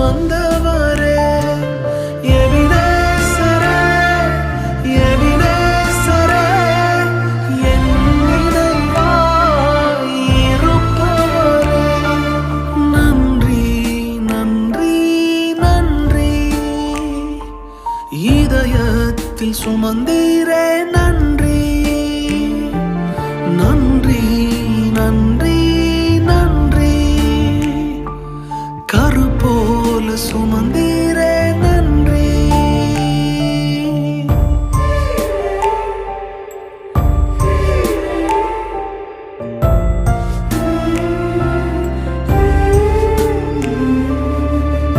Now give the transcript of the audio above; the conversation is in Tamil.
வந்தவரே எபினேசரே எபினேசரே என் நினைவாய் இருப்பவரே நன்றி நன்றி நன்றி இதயத்தில் சுமந்தீரே நன்றி நன்றி நன்றி நன்றி கரு போல